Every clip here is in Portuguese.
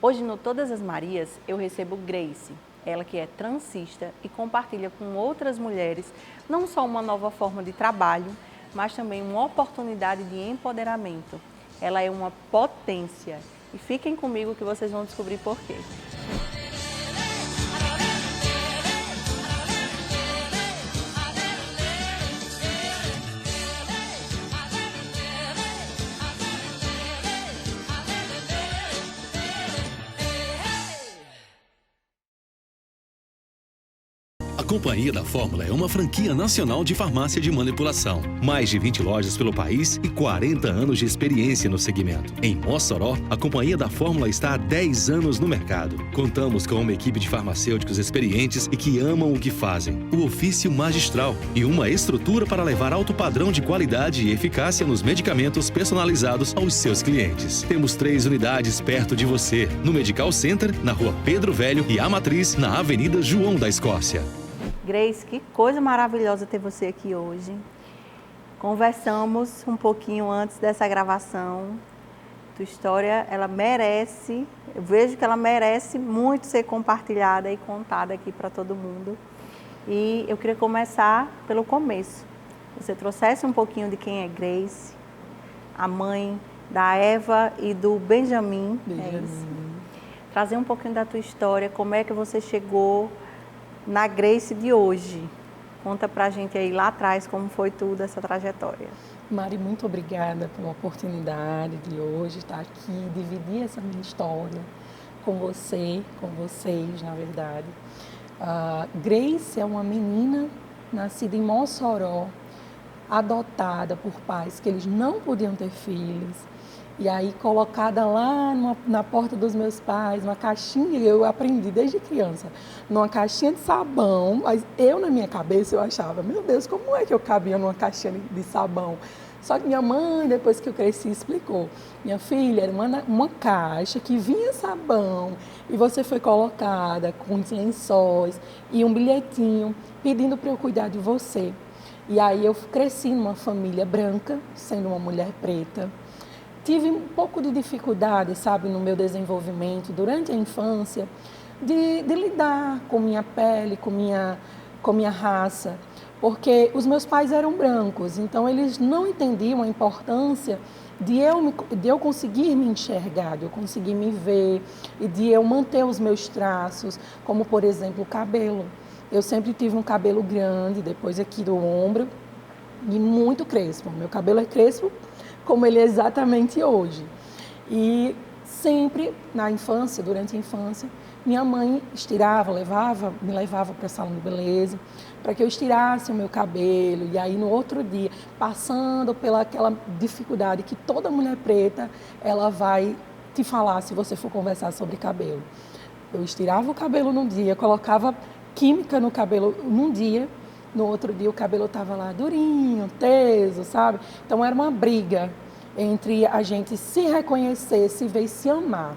Hoje no Todas as Marias eu recebo Grace, ela que é transista e compartilha com outras mulheres não só uma nova forma de trabalho, mas também uma oportunidade de empoderamento. Ela é uma potência e fiquem comigo que vocês vão descobrir por quê. A Companhia da Fórmula é uma franquia nacional de farmácia de manipulação. Mais de 20 lojas pelo país e 40 anos de experiência no segmento. Em Mossoró, a Companhia da Fórmula está há 10 anos no mercado. Contamos com uma equipe de farmacêuticos experientes e que amam o que fazem, o ofício magistral e uma estrutura para levar alto padrão de qualidade e eficácia nos medicamentos personalizados aos seus clientes. Temos 3 unidades perto de você, no Medical Center, na Rua Pedro Velho e a Matriz, na Avenida João da Escócia. Grace, que coisa maravilhosa ter você aqui hoje. Conversamos um pouquinho antes dessa gravação. Tua história, ela merece, eu vejo que ela merece muito ser compartilhada e contada aqui para todo mundo. E eu queria começar pelo começo. Você trouxesse um pouquinho de quem é Grace, a mãe da Eva e do Benjamin. É isso. Trazer um pouquinho da tua história, como é que você chegou na Grace de hoje. Conta pra gente aí lá atrás como foi tudo essa trajetória. Mari, muito obrigada pela oportunidade de hoje estar aqui, dividir essa minha história com você, com vocês, na verdade. Grace é uma menina nascida em Mossoró, adotada por pais que eles não podiam ter filhos. E aí, colocada lá na porta dos meus pais, uma caixinha, eu aprendi desde criança, numa caixinha de sabão, mas eu, na minha cabeça, eu achava, meu Deus, como é que eu cabia numa caixinha de sabão? Só que minha mãe, depois que eu cresci, explicou. Minha filha, era uma caixa que vinha sabão e você foi colocada com os lençóis e um bilhetinho pedindo para eu cuidar de você. E aí, eu cresci numa família branca, sendo uma mulher preta. Tive um pouco de dificuldade, sabe, no meu desenvolvimento durante a infância, de lidar com minha pele, com minha raça, porque os meus pais eram brancos, então eles não entendiam a importância de eu conseguir me enxergar, de eu conseguir me ver e de eu manter os meus traços, como, por exemplo, o cabelo. Eu sempre tive um cabelo grande, depois aqui do ombro, e muito crespo. Meu cabelo é crespo, como ele é exatamente hoje. E sempre na infância, durante a infância, minha mãe estirava, me levava para o salão de beleza, para que eu estirasse o meu cabelo. E aí no outro dia, passando aquela dificuldade que toda mulher preta, ela vai te falar se você for conversar sobre cabelo. Eu estirava o cabelo num dia, colocava química no cabelo num dia, no outro dia o cabelo estava lá durinho, teso, sabe? Então era uma briga entre a gente se reconhecer, se ver e se amar.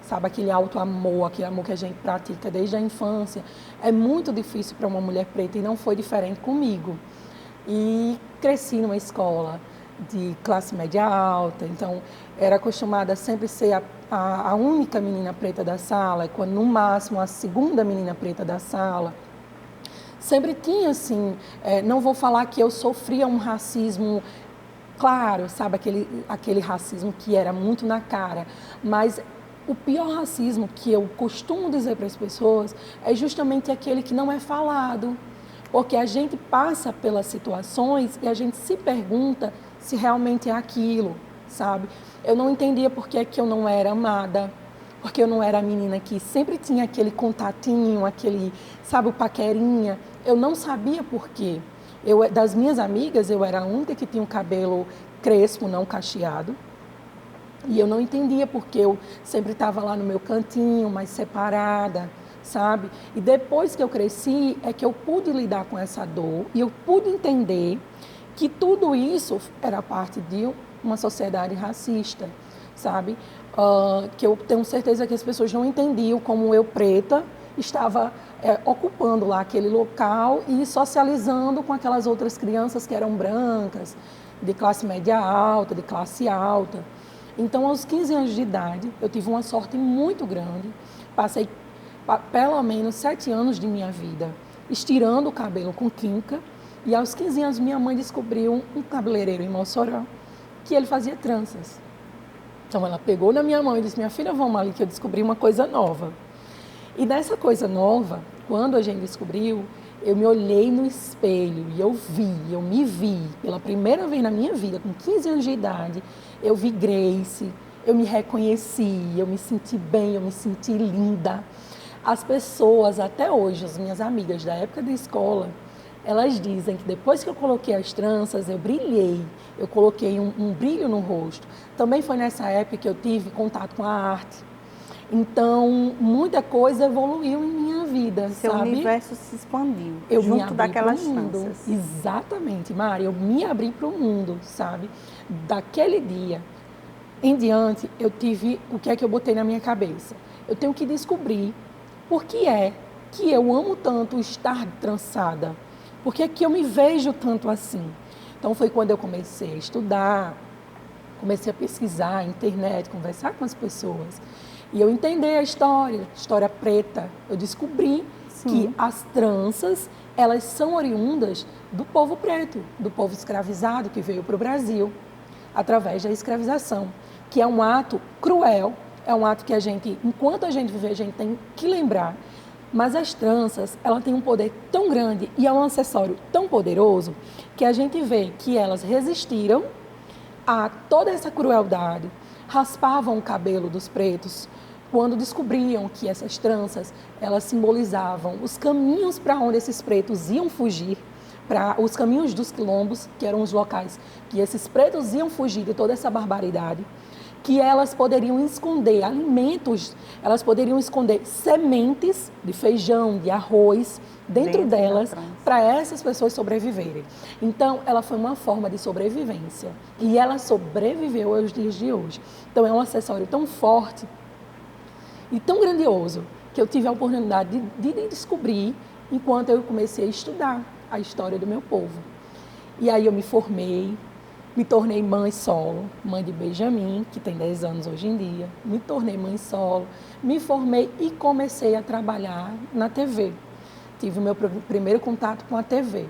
Sabe, aquele auto-amor, aquele amor que a gente pratica desde a infância. É muito difícil para uma mulher preta e não foi diferente comigo. E cresci numa escola de classe média alta, então era acostumada a sempre ser a única menina preta da sala, quando no máximo a segunda menina preta da sala. Sempre tinha, assim, não vou falar que eu sofria um racismo claro, sabe, aquele racismo que era muito na cara, mas o pior racismo que eu costumo dizer para as pessoas é justamente aquele que não é falado, porque a gente passa pelas situações e a gente se pergunta se realmente é aquilo, sabe? Eu não entendia por que eu não era amada, porque eu não era a menina que sempre tinha aquele contatinho, aquele, sabe, o paquerinha. Eu não sabia por quê. Das minhas amigas, eu era a única que tinha um cabelo crespo, não cacheado. E eu não entendia porque eu sempre estava lá no meu cantinho, mais separada, sabe? E depois que eu cresci, é que eu pude lidar com essa dor e eu pude entender que tudo isso era parte de uma sociedade racista, sabe? Que eu tenho certeza que as pessoas não entendiam como eu, preta, estava ocupando lá aquele local e socializando com aquelas outras crianças que eram brancas, de classe média alta, de classe alta. Então, aos 15 anos de idade, eu tive uma sorte muito grande. Passei pelo menos 7 anos de minha vida estirando o cabelo com quinca. E aos 15 anos, minha mãe descobriu um cabeleireiro em Mossoró que ele fazia tranças. Então, ela pegou na minha mão e disse, minha filha, vamos ali que eu descobri uma coisa nova. E dessa coisa nova, quando a gente descobriu, eu me olhei no espelho e eu me vi pela primeira vez na minha vida, com 15 anos de idade, eu vi Grace, eu me reconheci, eu me senti bem, eu me senti linda. As pessoas, até hoje, as minhas amigas da época da escola, elas dizem que depois que eu coloquei as tranças, eu brilhei, eu coloquei um brilho no rosto. Também foi nessa época que eu tive contato com a arte. Então, muita coisa evoluiu em minha vida, Seu sabe? universo se expandiu Eu junto me abri daquelas pro mundo. tranças. Exatamente, Mari, eu me abri para o mundo, sabe? Daquele dia em diante, eu tive o que é que eu botei na minha cabeça. Eu tenho que descobrir por que é que eu amo tanto estar trançada. Por que é que eu me vejo tanto assim? Então, foi quando eu comecei a estudar, comecei a pesquisar na internet, conversar com as pessoas. E eu entender a história preta. Eu descobri que as tranças, elas são oriundas do povo preto, do povo escravizado que veio para o Brasil, através da escravização, que é um ato cruel, é um ato que a gente, enquanto a gente vive, a gente tem que lembrar. Mas as tranças, ela tem um poder tão grande e é um acessório tão poderoso que a gente vê que elas resistiram a toda essa crueldade, raspavam o cabelo dos pretos quando descobriam que essas tranças, elas simbolizavam os caminhos para onde esses pretos iam fugir, para os caminhos dos quilombos, que eram os locais que esses pretos iam fugir de toda essa barbaridade, que elas poderiam esconder alimentos, elas poderiam esconder sementes de feijão, de arroz, dentro delas, para essas pessoas sobreviverem. Então, ela foi uma forma de sobrevivência. E ela sobreviveu aos dias de hoje. Então, é um acessório tão forte e tão grandioso que eu tive a oportunidade de descobrir enquanto eu comecei a estudar a história do meu povo. E aí eu me formei, me tornei mãe solo, mãe de Benjamin, que tem 10 anos hoje em dia. Me tornei mãe solo, me formei e comecei a trabalhar na TV. Tive o meu primeiro contato com a TV.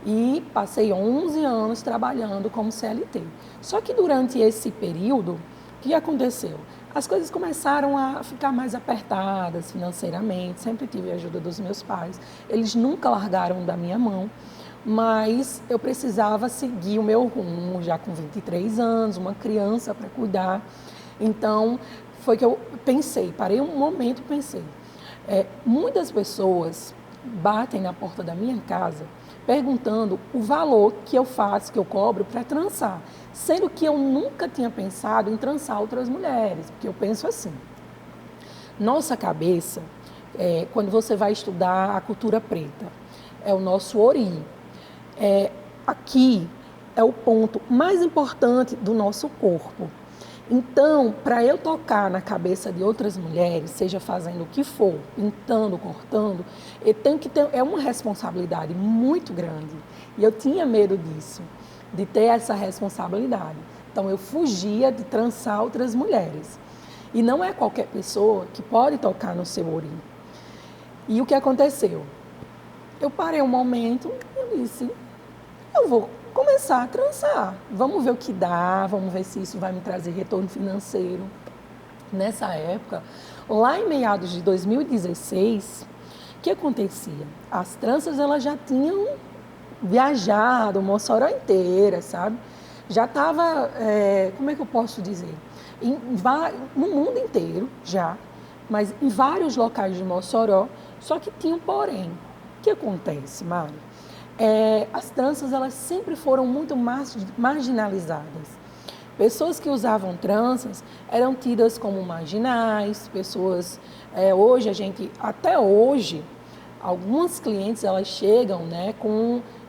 E passei 11 anos trabalhando como CLT. Só que durante esse período, o que aconteceu? As coisas começaram a ficar mais apertadas financeiramente. Sempre tive a ajuda dos meus pais. Eles nunca largaram da minha mão. Mas eu precisava seguir o meu rumo, já com 23 anos, uma criança para cuidar. Então, foi que eu pensei, parei um momento e pensei. Muitas pessoas batem na porta da minha casa perguntando o valor que eu faço, que eu cobro para trançar, sendo que eu nunca tinha pensado em trançar outras mulheres, porque eu penso assim, nossa cabeça, quando você vai estudar a cultura preta, é o nosso ori. Aqui é o ponto mais importante do nosso corpo. Então, para eu tocar na cabeça de outras mulheres, seja fazendo o que for, pintando, cortando, eu tenho que ter, é uma responsabilidade muito grande. E eu tinha medo disso, de ter essa responsabilidade. Então, eu fugia de trançar outras mulheres. E não é qualquer pessoa que pode tocar no seu ori. E o que aconteceu? Eu parei um momento e eu disse, eu vou começar a trançar. Vamos ver o que dá, vamos ver se isso vai me trazer retorno financeiro. Nessa época, lá em meados de 2016, o que acontecia? As tranças elas já tinham viajado Mossoró inteira, sabe? Já estava, como é que eu posso dizer? No mundo inteiro já, mas em vários locais de Mossoró, só que tinha um porém. O que acontece, Mário? As tranças elas sempre foram muito marginalizadas. Pessoas que usavam tranças eram tidas como marginais, pessoas... até hoje, algumas clientes elas chegam, né,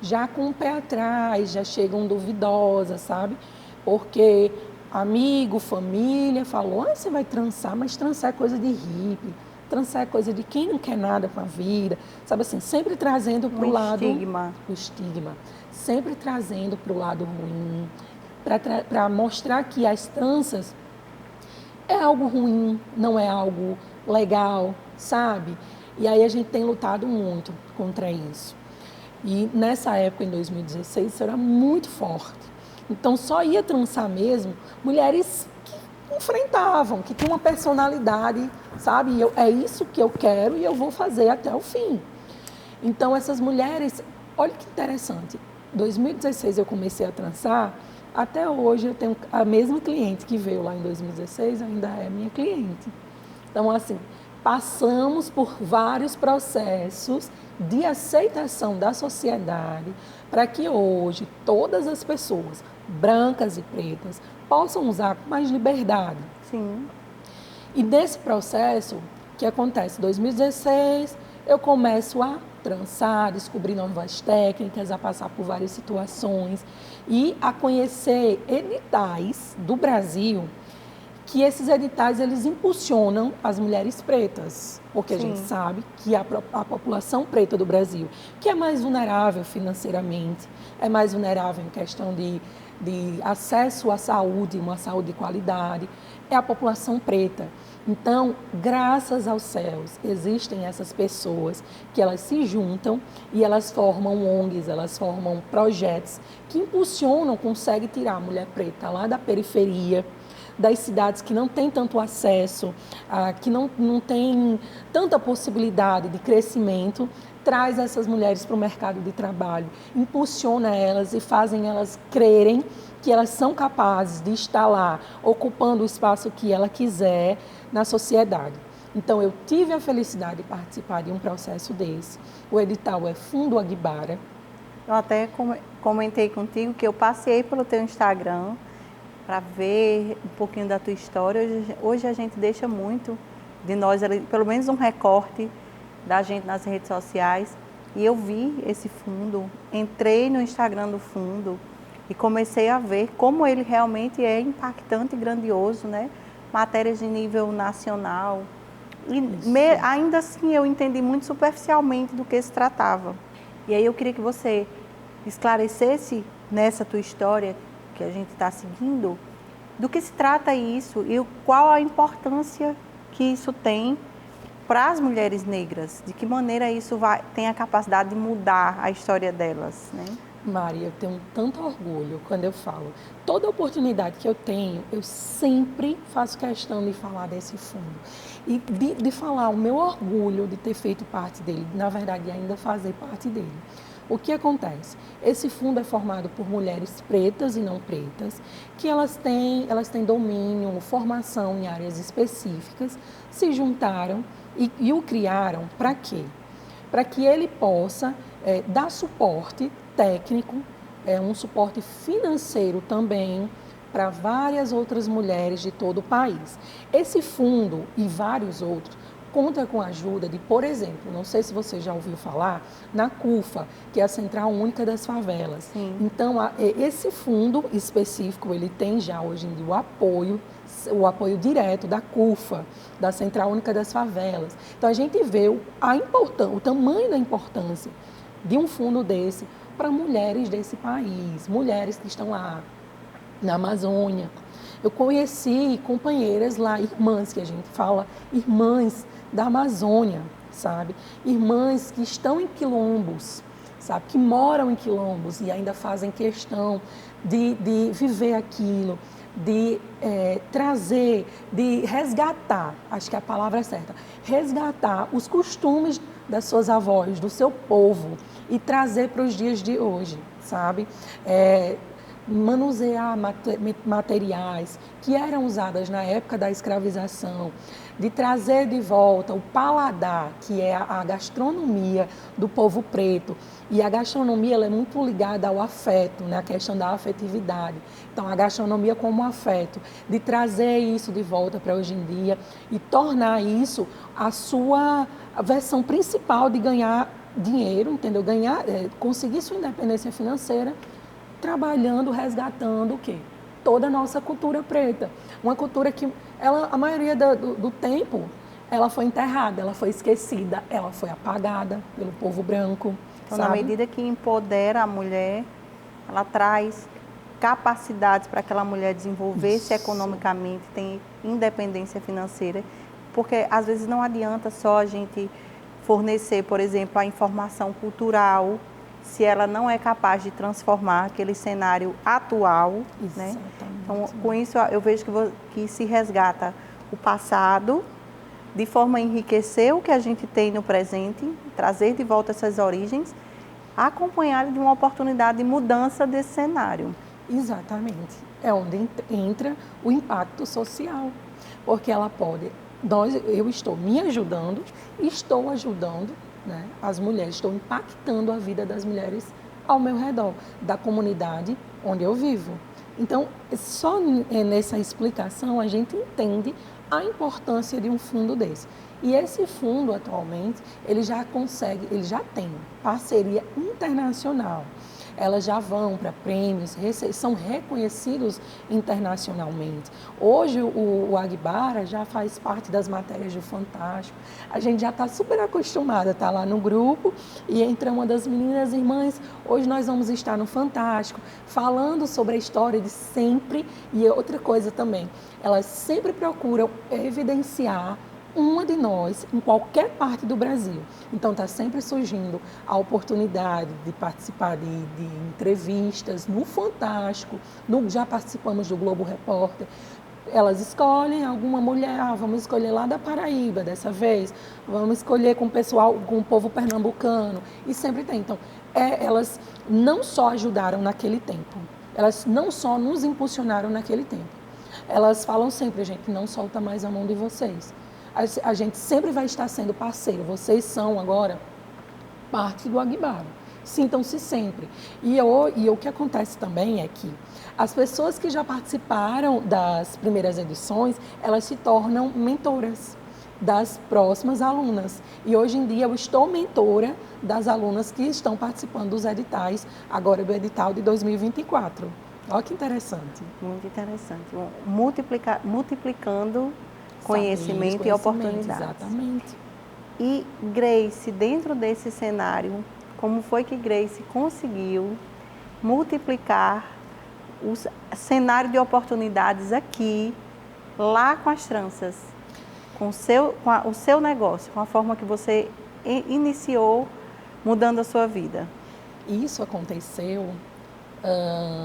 já com o pé atrás, já chegam duvidosas, sabe? Porque amigo, família falou, você vai trançar, mas trançar é coisa de hippie. Trançar é coisa de quem não quer nada com a vida, sabe assim, sempre trazendo para o lado... O estigma. Sempre trazendo para o lado ruim, para mostrar que as tranças é algo ruim, não é algo legal, sabe? E aí a gente tem lutado muito contra isso. E nessa época, em 2016, isso era muito forte. Então, só ia trançar mesmo mulheres que enfrentavam, que tinham uma personalidade, sabe? É isso que eu quero e eu vou fazer até o fim. Então, essas mulheres, olha que interessante, em 2016 eu comecei a trançar, até hoje eu tenho a mesma cliente que veio lá em 2016, ainda é minha cliente. Então, assim, passamos por vários processos de aceitação da sociedade para que hoje todas as pessoas, brancas e pretas, possam usar com mais liberdade. Sim. E nesse processo, que acontece em 2016, eu começo a trançar, descobrir novas técnicas, a passar por várias situações e a conhecer editais do Brasil, que esses editais eles impulsionam as mulheres pretas, porque a gente sabe que a população preta do Brasil, que é mais vulnerável financeiramente, é mais vulnerável em questão de acesso à saúde, uma saúde de qualidade, é a população preta. Então, graças aos céus, existem essas pessoas que elas se juntam e elas formam ONGs, elas formam projetos que impulsionam, conseguem tirar a mulher preta lá da periferia, das cidades que não têm tanto acesso, que não têm tanta possibilidade de crescimento, traz essas mulheres para o mercado de trabalho, impulsiona elas e fazem elas crerem que elas são capazes de estar lá, ocupando o espaço que ela quiser na sociedade. Então, eu tive a felicidade de participar de um processo desse. O edital é Fundo Aguibara. Eu até comentei contigo que eu passei pelo teu Instagram para ver um pouquinho da tua história. Hoje a gente deixa muito de nós, pelo menos um recorte da gente nas redes sociais. E eu vi esse fundo, entrei no Instagram do fundo e comecei a ver como ele realmente é impactante e grandioso, né? Matérias de nível nacional. E ainda assim eu entendi muito superficialmente do que se tratava. E aí eu queria que você esclarecesse nessa tua história que a gente está seguindo, do que se trata isso e qual a importância que isso tem para as mulheres negras, de que maneira isso tem a capacidade de mudar a história delas, né? Maria, eu tenho tanto orgulho quando eu falo. Toda oportunidade que eu tenho, eu sempre faço questão de falar desse fundo. E de falar o meu orgulho de ter feito parte dele, na verdade, ainda fazer parte dele. O que acontece? Esse fundo é formado por mulheres pretas e não pretas, que elas têm domínio, formação em áreas específicas, se juntaram e o criaram para quê? Para que ele possa dar suporte técnico, um suporte financeiro também para várias outras mulheres de todo o país. Esse fundo e vários outros conta com a ajuda de, por exemplo, não sei se você já ouviu falar, na CUFA, que é a Central Única das Favelas. Sim. Então, esse fundo específico, ele tem já hoje em dia o apoio direto da CUFA, da Central Única das Favelas. Então, a gente vê o tamanho da importância de um fundo desse para mulheres desse país, mulheres que estão lá na Amazônia. Eu conheci companheiras lá, irmãs, que a gente fala, irmãs da Amazônia, sabe? Irmãs que estão em quilombos, sabe? Que moram em quilombos e ainda fazem questão de viver aquilo, de trazer, de resgatar, acho que é a palavra certa, resgatar os costumes das suas avós, do seu povo e trazer para os dias de hoje, sabe? Manusear materiais que eram usadas na época da escravização, de trazer de volta o paladar, que é a gastronomia do povo preto. E a gastronomia ela é muito ligada ao afeto, né? A questão da afetividade. Então, a gastronomia como afeto, de trazer isso de volta para hoje em dia e tornar isso a sua versão principal de ganhar dinheiro, entendeu? Conseguir sua independência financeira, trabalhando, resgatando o quê? Toda a nossa cultura preta. Uma cultura que, a maioria do tempo, ela foi enterrada, ela foi esquecida, ela foi apagada pelo povo branco. Então, sabe? Na medida que empodera a mulher, ela traz capacidades para aquela mulher desenvolver-se economicamente, ter independência financeira, porque às vezes não adianta só a gente fornecer, por exemplo, a informação cultural, se ela não é capaz de transformar aquele cenário atual, né? Então, com isso, eu vejo que se resgata o passado, de forma a enriquecer o que a gente tem no presente, trazer de volta essas origens, acompanhado de uma oportunidade de mudança desse cenário. Exatamente. É onde entra o impacto social, porque ela pode... eu estou me ajudando, estou ajudando, né, as mulheres, estou impactando a vida das mulheres ao meu redor, da comunidade onde eu vivo. Então, só nessa explicação a gente entende a importância de um fundo desse. E esse fundo, atualmente, ele já tem parceria internacional. Elas já vão para prêmios, são reconhecidos internacionalmente. Hoje o Agbara já faz parte das matérias do Fantástico. A gente já está super acostumada a estar lá no grupo e entra uma das meninas, irmãs, hoje nós vamos estar no Fantástico, falando sobre a história de sempre. E outra coisa também, elas sempre procuram evidenciar uma de nós em qualquer parte do Brasil. Então está sempre surgindo a oportunidade de participar de entrevistas no Fantástico, já participamos do Globo Repórter. Elas escolhem alguma mulher, vamos escolher lá da Paraíba dessa vez, vamos escolher com o pessoal, com o povo pernambucano, e sempre tem. Então, elas não só ajudaram naquele tempo, elas não só nos impulsionaram naquele tempo, elas falam sempre, gente, não solta mais a mão de vocês. A gente sempre vai estar sendo parceiro. Vocês são agora parte do Agbara. Sintam-se sempre. E o que acontece também é que as pessoas que já participaram das primeiras edições, elas se tornam mentoras das próximas alunas. E hoje em dia eu estou mentora das alunas que estão participando dos editais, agora do edital de 2024. Olha que interessante. Muito interessante. Multiplicando conhecimento e oportunidades. Exatamente. E Grace, dentro desse cenário, como foi que Grace conseguiu multiplicar o cenário de oportunidades aqui, lá com as tranças, com o seu negócio, com a forma que você iniciou mudando a sua vida? Isso aconteceu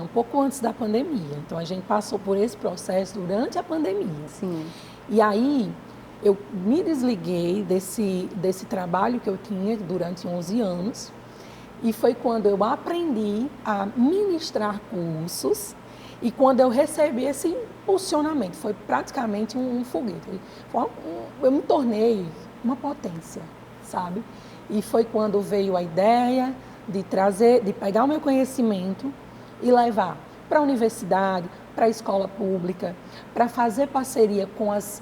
um pouco antes da pandemia. Então, a gente passou por esse processo durante a pandemia. Sim. E aí, eu me desliguei desse trabalho que eu tinha durante 11 anos. E foi quando eu aprendi a ministrar cursos e quando eu recebi esse impulsionamento. Foi praticamente um foguete. Eu me tornei uma potência, sabe? E foi quando veio a ideia de pegar o meu conhecimento e levar para a universidade, para a escola pública, para fazer parceria com as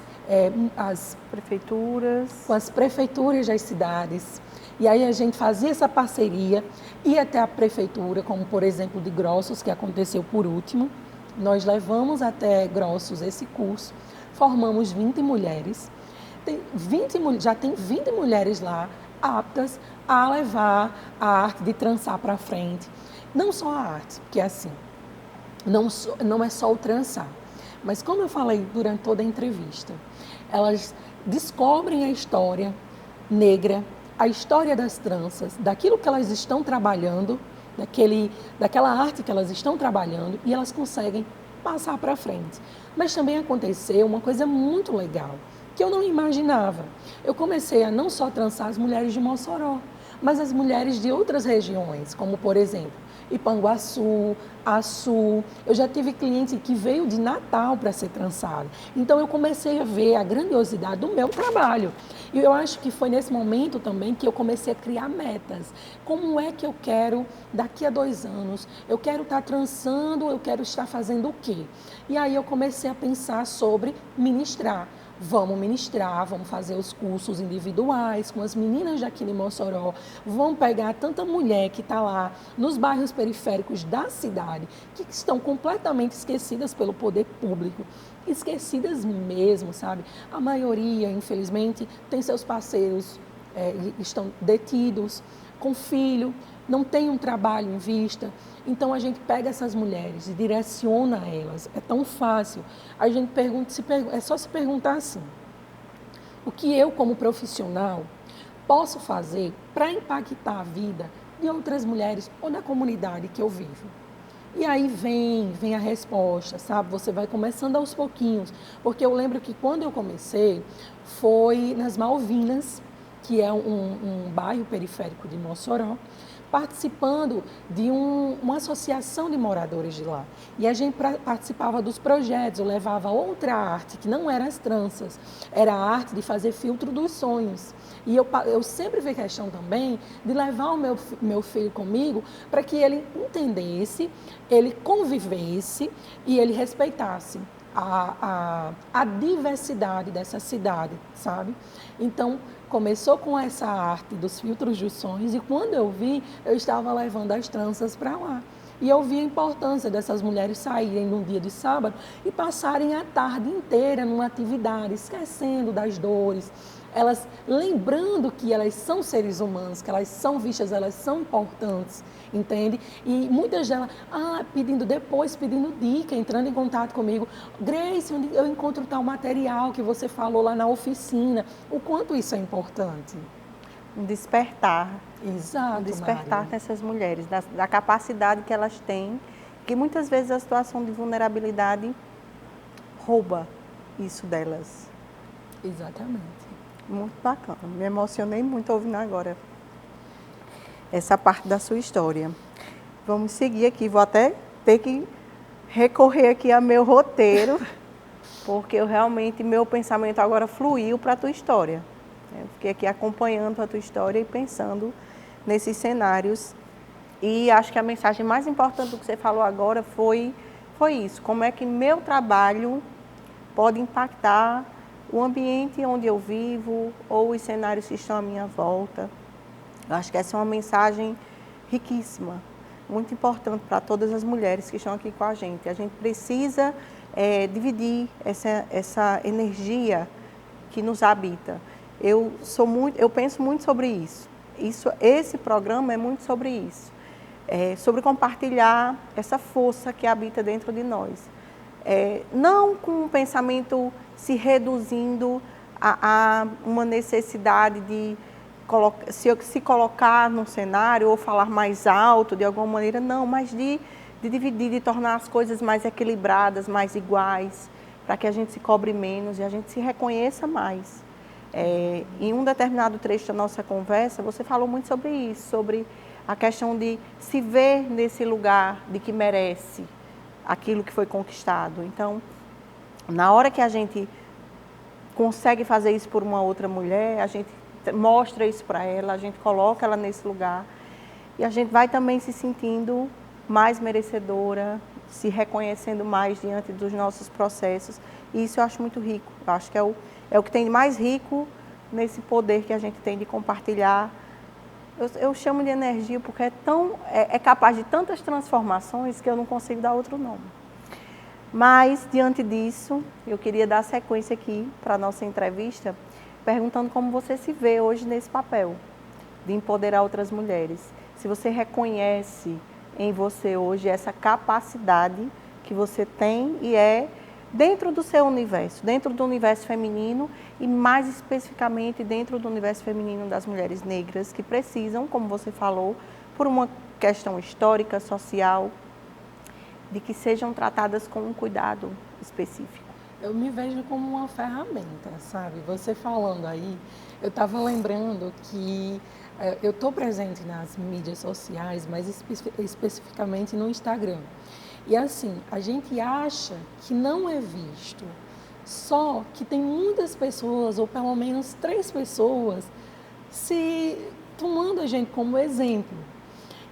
prefeituras das cidades. E aí a gente fazia essa parceria, ia até a prefeitura, como por exemplo de Grossos, que aconteceu por último. Nós levamos até Grossos esse curso, formamos 20 mulheres. Já tem 20 mulheres lá aptas a levar a arte de trançar para frente. Não só a arte, porque assim, não é só o trançar. Mas como eu falei durante toda a entrevista, elas descobrem a história negra, a história das tranças, daquilo que elas estão trabalhando, daquela arte que elas estão trabalhando, e elas conseguem passar para frente. Mas também aconteceu uma coisa muito legal, que eu não imaginava. Eu comecei a não só trançar as mulheres de Mossoró, mas as mulheres de outras regiões, como por exemplo, Ipanguaçu, Açu. Eu já tive cliente que veio de Natal para ser trançado. Então eu comecei a ver a grandiosidade do meu trabalho. E eu acho que foi nesse momento também que eu comecei a criar metas. Como é que eu quero, daqui a 2 anos, eu quero estar trançando, eu quero estar fazendo o quê? E aí eu comecei a pensar sobre ministrar. Vamos ministrar, vamos fazer os cursos individuais com as meninas daqui de Mossoró, vamos pegar tanta mulher que está lá nos bairros periféricos da cidade, que estão completamente esquecidas pelo poder público, esquecidas mesmo, sabe? A maioria, infelizmente, tem seus parceiros, estão detidos, com filho, não tem um trabalho em vista. Então, a gente pega essas mulheres e direciona elas. É tão fácil. A gente é só se perguntar assim, o que eu, como profissional, posso fazer para impactar a vida de outras mulheres ou da comunidade que eu vivo? E aí vem a resposta, sabe? Você vai começando aos pouquinhos. Porque eu lembro que quando eu comecei, foi nas Malvinas, que é um bairro periférico de Mossoró, participando de uma associação de moradores de lá. E a gente participava dos projetos, eu levava outra arte, que não era as tranças, era a arte de fazer filtro dos sonhos. E eu sempre vi questão também de levar o meu filho comigo para que ele entendesse, ele convivesse e ele respeitasse a diversidade dessa cidade, sabe? Então, começou com essa arte dos filtros dos sonhos e quando eu vi, eu estava levando as tranças para lá. E eu vi a importância dessas mulheres saírem num dia de sábado e passarem a tarde inteira numa atividade, esquecendo das dores, elas lembrando que elas são seres humanos, que elas são vistas, elas são importantes, entende? E muitas delas, pedindo dica, entrando em contato comigo. Grace, onde eu encontro tal material que você falou lá na oficina? O quanto isso é importante? Um despertar. Exato, Um despertar Mário. nessas mulheres, da capacidade que elas têm, que muitas vezes a situação de vulnerabilidade rouba isso delas. Exatamente. Muito bacana, me emocionei muito ouvindo agora essa parte da sua história. Vamos seguir aqui, vou até ter que recorrer aqui ao meu roteiro, porque eu realmente, meu pensamento agora fluiu para a tua história. Eu fiquei aqui acompanhando a tua história e pensando nesses cenários. E acho que a mensagem mais importante do que você falou agora foi isso, como é que meu trabalho pode impactar o ambiente onde eu vivo ou os cenários que estão à minha volta. Eu acho que essa é uma mensagem riquíssima, muito importante para todas as mulheres que estão aqui com a gente. A gente precisa dividir essa energia que nos habita. Eu penso muito sobre isso. Esse programa é muito sobre isso. Sobre compartilhar essa força que habita dentro de nós. Não com um pensamento se reduzindo a uma necessidade de se colocar num cenário ou falar mais alto de alguma maneira, não, mas de dividir, de tornar as coisas mais equilibradas, mais iguais, para que a gente se cobre menos e a gente se reconheça mais. Em um determinado trecho da nossa conversa, você falou muito sobre isso, sobre a questão de se ver nesse lugar de que merece aquilo que foi conquistado. Então, na hora que a gente consegue fazer isso por uma outra mulher, a gente mostra isso para ela, a gente coloca ela nesse lugar e a gente vai também se sentindo mais merecedora, se reconhecendo mais diante dos nossos processos. E isso eu acho muito rico. Eu acho que é o que tem de mais rico nesse poder que a gente tem de compartilhar. Eu chamo de energia porque é capaz de tantas transformações que eu não consigo dar outro nome. Mas, diante disso, eu queria dar sequência aqui para a nossa entrevista, perguntando como você se vê hoje nesse papel de empoderar outras mulheres. Se você reconhece em você hoje essa capacidade que você tem e dentro do seu universo, dentro do universo feminino e mais especificamente dentro do universo feminino das mulheres negras que precisam, como você falou, por uma questão histórica, social, de que sejam tratadas com um cuidado específico. Eu me vejo como uma ferramenta, sabe? Você falando aí, eu estava lembrando que eu estou presente nas mídias sociais, mas especificamente no Instagram. E assim, a gente acha que não é visto, só que tem muitas pessoas, ou pelo menos 3 pessoas, tomando a gente como exemplo.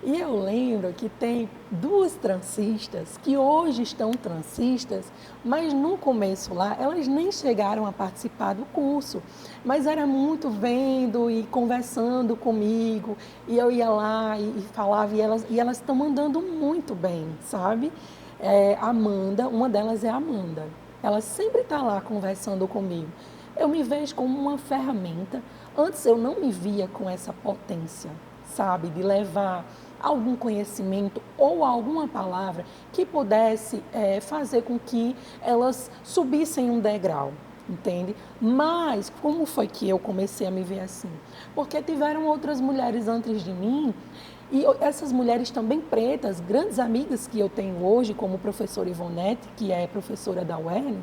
E eu lembro que tem 2 transistas que hoje estão transistas, mas no começo lá elas nem chegaram a participar do curso, mas era muito vendo e conversando comigo, e eu ia lá e falava, e elas estão mandando muito bem, sabe? Amanda, uma delas é a Amanda, ela sempre está lá conversando comigo. Eu me vejo como uma ferramenta. Antes eu não me via com essa potência, sabe? De levar algum conhecimento ou alguma palavra que pudesse fazer com que elas subissem um degrau, entende? Mas como foi que eu comecei a me ver assim? Porque tiveram outras mulheres antes de mim e essas mulheres também pretas, grandes amigas que eu tenho hoje, como a professora Ivonete, que é professora da UERN,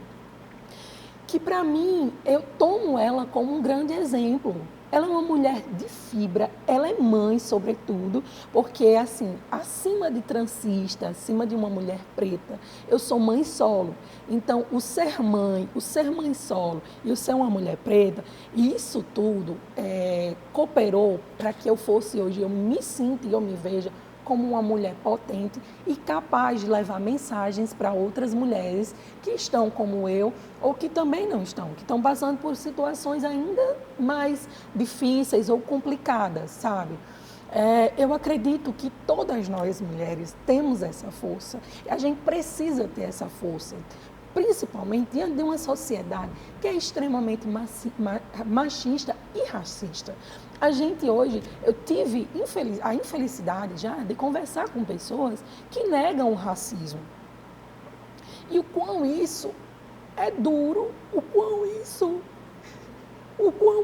que para mim, eu tomo ela como um grande exemplo. Ela é uma mulher de fibra, ela é mãe, sobretudo, porque, assim, acima de transista, acima de uma mulher preta, eu sou mãe solo. Então, o ser mãe solo e o ser uma mulher preta, isso tudo cooperou para que eu fosse hoje, eu me sinta e eu me veja como uma mulher potente e capaz de levar mensagens para outras mulheres que estão como eu ou que também não estão, que estão passando por situações ainda mais difíceis ou complicadas, sabe? Eu acredito que todas nós mulheres temos essa força e a gente precisa ter essa força, principalmente diante de uma sociedade que é extremamente machista e racista. A gente hoje, eu tive a infelicidade já de conversar com pessoas que negam o racismo. E o quão isso é duro, o quão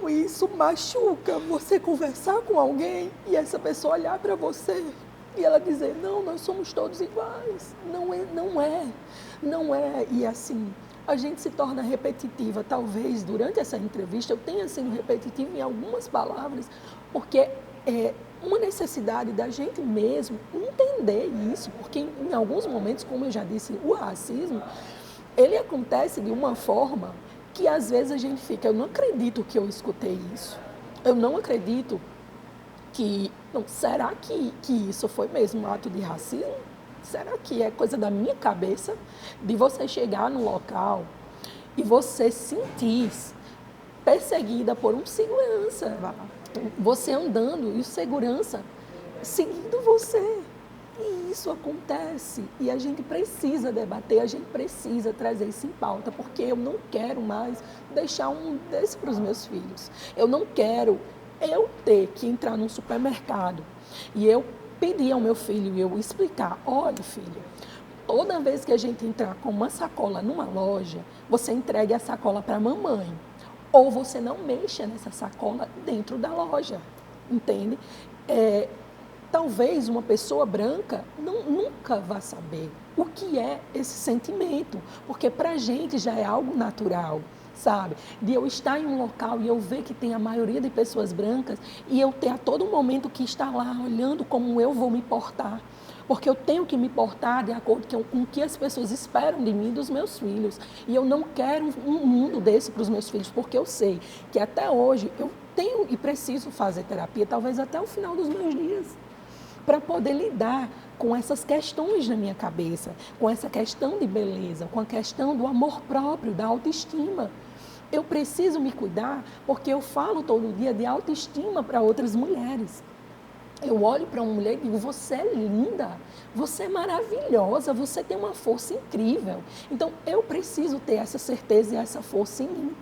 isso machuca você conversar com alguém e essa pessoa olhar para você e ela dizer, não, nós somos todos iguais. Não é. E assim, a gente se torna repetitiva. Talvez durante essa entrevista eu tenha sido repetitiva em algumas palavras, porque é uma necessidade da gente mesmo entender isso, porque em alguns momentos, como eu já disse, o racismo, ele acontece de uma forma que às vezes a gente fica, eu não acredito que eu escutei isso, eu não acredito que, não, será que isso foi mesmo um ato de racismo? Será que é coisa da minha cabeça de você chegar no local e você sentir perseguida por um segurança? Você andando e o segurança seguindo você. E isso acontece. E a gente precisa debater, a gente precisa trazer isso em pauta, porque eu não quero mais deixar um desse para os meus filhos. Eu não quero eu ter que entrar num supermercado e eu pedir ao meu filho e eu explicar, olha filho, toda vez que a gente entrar com uma sacola numa loja, você entregue a sacola para a mamãe, ou você não mexa nessa sacola dentro da loja, entende? Talvez uma pessoa branca nunca vá saber o que é esse sentimento, porque para a gente já é algo natural, sabe? De eu estar em um local e eu ver que tem a maioria de pessoas brancas e eu ter a todo momento que estar lá olhando como eu vou me portar. Porque eu tenho que me portar de acordo com o que as pessoas esperam de mim e dos meus filhos. E eu não quero um mundo desse para os meus filhos, porque eu sei que até hoje eu tenho e preciso fazer terapia, talvez até o final dos meus dias, para poder lidar com essas questões na minha cabeça, com essa questão de beleza, com a questão do amor próprio, da autoestima. Eu preciso me cuidar porque eu falo todo dia de autoestima para outras mulheres. Eu olho para uma mulher e digo, você é linda, você é maravilhosa, você tem uma força incrível. Então, eu preciso ter essa certeza e essa força em mim.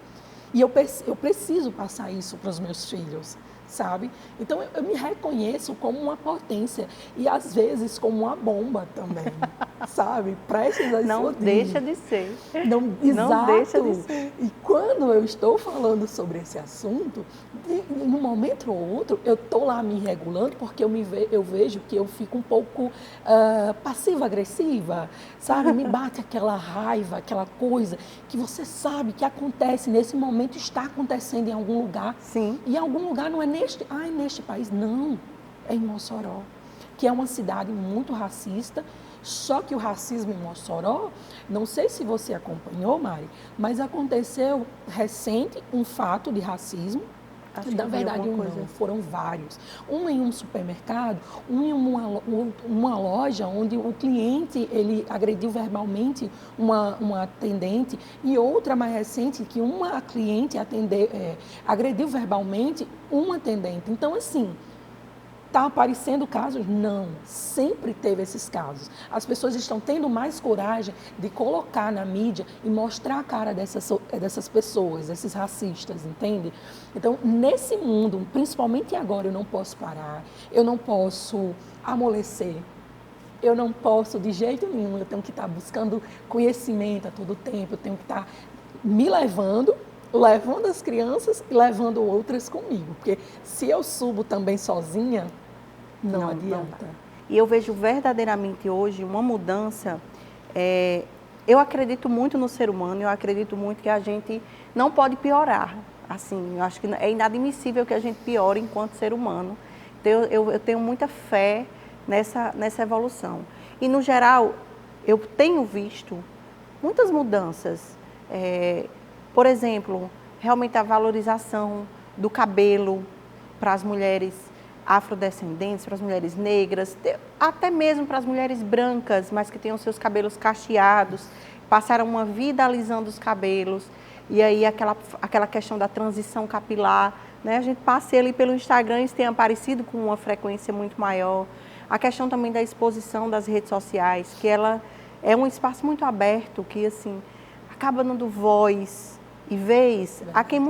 E eu preciso passar isso para os meus filhos, sabe? Então, eu me reconheço como uma potência e, às vezes, como uma bomba também, sabe? Prestes a Não explodir. deixa de ser. Não, exato. Não deixa de ser. E quando eu estou falando sobre esse assunto, em um momento ou outro, eu estou lá me regulando porque eu vejo que eu fico um pouco passiva-agressiva, sabe? Me bate aquela raiva, aquela coisa que você sabe que acontece nesse momento, está acontecendo em algum lugar. Sim. E em algum lugar não é neste país, não. É em Mossoró, que é uma cidade muito racista. Só que o racismo em Mossoró, não sei se você acompanhou, Mari, mas aconteceu recente um fato de racismo. Na verdade, foram vários. Um em um supermercado, um em uma loja onde o cliente ele agrediu verbalmente uma atendente e outra mais recente que uma cliente agrediu verbalmente um atendente. Então, assim, Está aparecendo casos? Não, sempre teve esses casos. As pessoas estão tendo mais coragem de colocar na mídia e mostrar a cara dessas pessoas, desses racistas, entende? Então, nesse mundo, principalmente agora, eu não posso parar, eu não posso amolecer, eu não posso de jeito nenhum, eu tenho que estar buscando conhecimento a todo tempo, eu tenho que estar me levando as crianças e levando outras comigo, porque se eu subo também sozinha, não adianta. E eu vejo verdadeiramente hoje uma mudança, eu acredito muito no ser humano, eu acredito muito que a gente não pode piorar, assim, eu acho que é inadmissível que a gente piore enquanto ser humano, então eu tenho muita fé nessa evolução. E no geral, eu tenho visto muitas mudanças, por exemplo, realmente a valorização do cabelo para as mulheres afrodescendentes, para as mulheres negras, até mesmo para as mulheres brancas, mas que tenham seus cabelos cacheados, passaram uma vida alisando os cabelos, e aí aquela questão da transição capilar, né? A gente passa ali pelo Instagram, isso tem aparecido com uma frequência muito maior. A questão também da exposição das redes sociais, que ela é um espaço muito aberto, que assim, acaba dando voz e vez a quem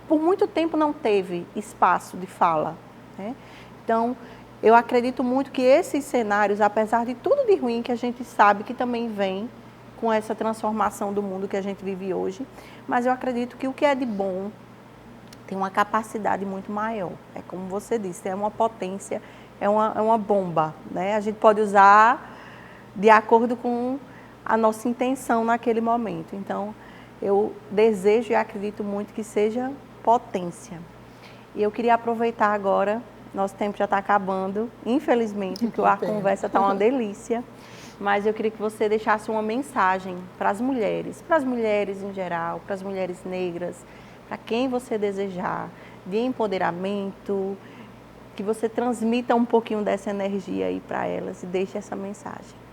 por muito tempo não teve espaço de fala, né? Então, eu acredito muito que esses cenários, apesar de tudo de ruim que a gente sabe que também vem com essa transformação do mundo que a gente vive hoje, mas eu acredito que o que é de bom tem uma capacidade muito maior. É como você disse, é uma potência, é uma bomba, né? A gente pode usar de acordo com a nossa intenção naquele momento. Então, eu desejo e acredito muito que seja potência. E eu queria aproveitar agora, nosso tempo já está acabando, infelizmente, porque a conversa está uma delícia, mas eu queria que você deixasse uma mensagem para as mulheres em geral, para as mulheres negras, para quem você desejar, de empoderamento, que você transmita um pouquinho dessa energia aí para elas e deixe essa mensagem.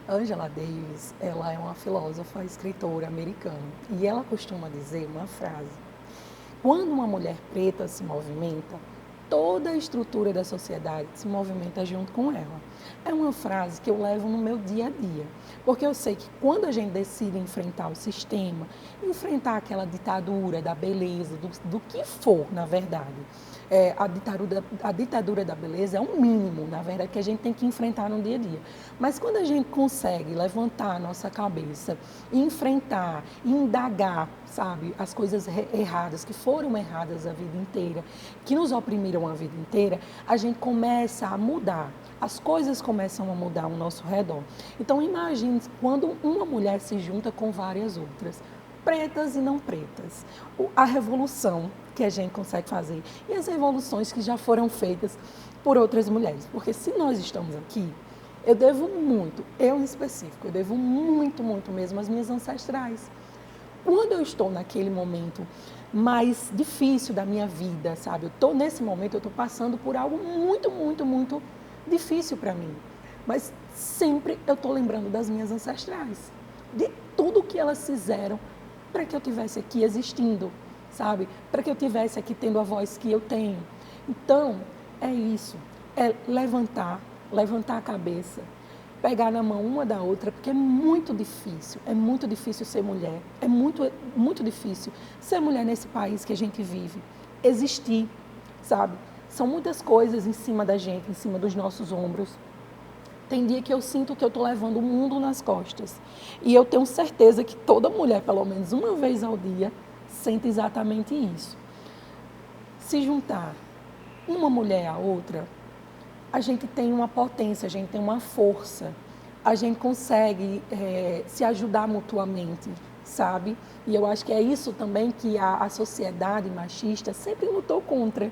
Angela Davis, ela é uma filósofa, escritora americana, e ela costuma dizer uma frase: quando uma mulher preta se movimenta, toda a estrutura da sociedade se movimenta junto com ela. É uma frase que eu levo no meu dia a dia, porque eu sei que quando a gente decide enfrentar o sistema, enfrentar aquela ditadura da beleza, do que for, na verdade, a ditadura da beleza é um mínimo, na verdade, que a gente tem que enfrentar no dia a dia. Mas quando a gente consegue levantar a nossa cabeça e enfrentar, e indagar, sabe, as coisas erradas, que foram erradas a vida inteira, que nos oprimiram a vida inteira, a gente começa a mudar. As coisas começam a mudar ao nosso redor. Então, imagine quando uma mulher se junta com várias outras, pretas e não pretas. A revolução que a gente consegue fazer e as revoluções que já foram feitas por outras mulheres. Porque se nós estamos aqui, eu devo muito, eu em específico, eu devo muito, muito mesmo às minhas ancestrais. Quando eu estou naquele momento mais difícil da minha vida, sabe? Nesse momento eu estou passando por algo muito, muito, muito difícil para mim. Mas sempre eu estou lembrando das minhas ancestrais, de tudo que elas fizeram para que eu estivesse aqui existindo, sabe? Para que eu estivesse aqui tendo a voz que eu tenho. Então, é isso, é levantar a cabeça, pegar na mão uma da outra, porque é muito difícil ser mulher, é muito, muito difícil ser mulher nesse país que a gente vive, existir, sabe? São muitas coisas em cima da gente, em cima dos nossos ombros. Tem dia que eu sinto que eu estou levando o mundo nas costas. E eu tenho certeza que toda mulher, pelo menos uma vez ao dia, sente exatamente isso. Se juntar uma mulher à outra, a gente tem uma potência, a gente tem uma força, a gente consegue se ajudar mutuamente, sabe? E eu acho que é isso também que a sociedade machista sempre lutou contra,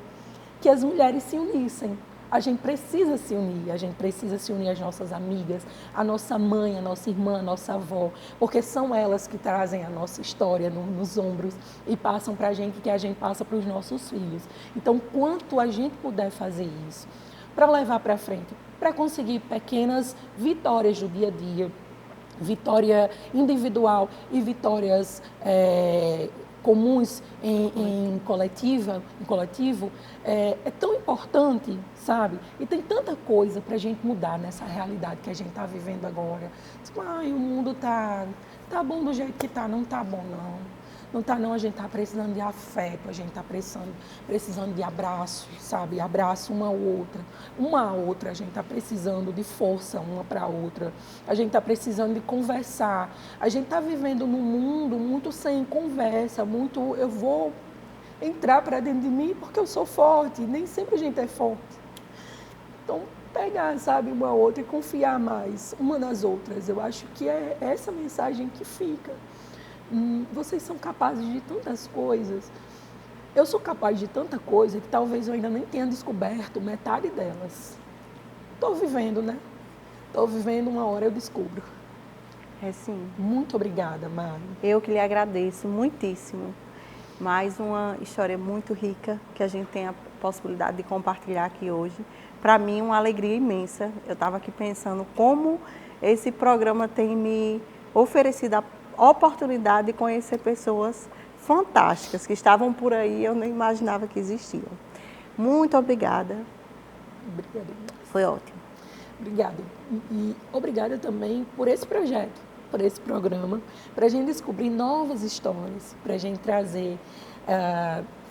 que as mulheres se unissem. A gente precisa se unir às nossas amigas, à nossa mãe, à nossa irmã, à nossa avó, porque são elas que trazem a nossa história nos ombros e passam para a gente, que a gente passa para os nossos filhos. Então, quanto a gente puder fazer isso, para levar para frente, para conseguir pequenas vitórias do dia a dia, vitória individual e vitórias comuns em coletivo, é tão importante, sabe? E tem tanta coisa para a gente mudar nessa realidade que a gente está vivendo agora. Tipo, o mundo tá bom do jeito que tá, não tá bom não. Não tá não, a gente tá precisando de afeto, a gente tá precisando de abraço, sabe? Abraço uma a outra, a gente tá precisando de força uma para a outra, a gente tá precisando de conversar, a gente tá vivendo num mundo muito sem conversa, muito eu vou entrar para dentro de mim porque eu sou forte, nem sempre a gente é forte. Então, pegar, sabe, uma outra e confiar mais uma nas outras, eu acho que é essa mensagem que fica. Vocês são capazes de tantas coisas. Eu sou capaz de tanta coisa que talvez eu ainda nem tenha descoberto metade delas. Estou vivendo, né? Estou vivendo, uma hora eu descubro. É sim. Muito obrigada, Mari. Eu que lhe agradeço muitíssimo. Mais uma história muito rica que a gente tem a possibilidade de compartilhar aqui hoje. Para mim, uma alegria imensa. Eu estava aqui pensando como esse programa tem me oferecido a oportunidade de conhecer pessoas fantásticas que estavam por aí, eu nem imaginava que existiam. Muito obrigada. Obrigada. Foi ótimo. Obrigada. E obrigada também por esse projeto, por esse programa, para a gente descobrir novas histórias, para a gente trazer,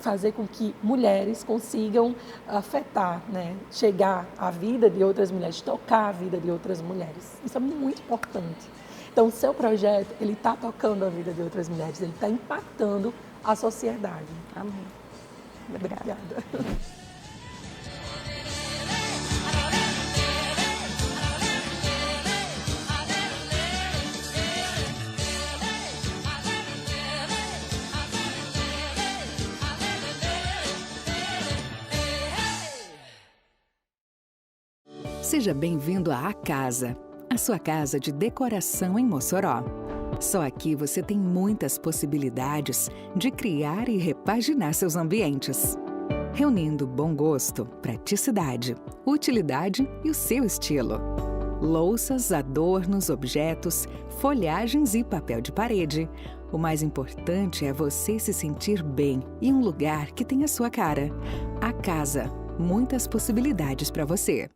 fazer com que mulheres consigam afetar, né? Chegar à vida de outras mulheres, tocar a vida de outras mulheres. Isso é muito importante. Então, o seu projeto, ele está tocando a vida de outras mulheres, ele está impactando a sociedade. Amém. Obrigada. Seja bem-vindo à Casa, a sua casa de decoração em Mossoró. Só aqui você tem muitas possibilidades de criar e repaginar seus ambientes, reunindo bom gosto, praticidade, utilidade e o seu estilo. Louças, adornos, objetos, folhagens e papel de parede. O mais importante é você se sentir bem em um lugar que tem a sua cara. A Casa, muitas possibilidades para você.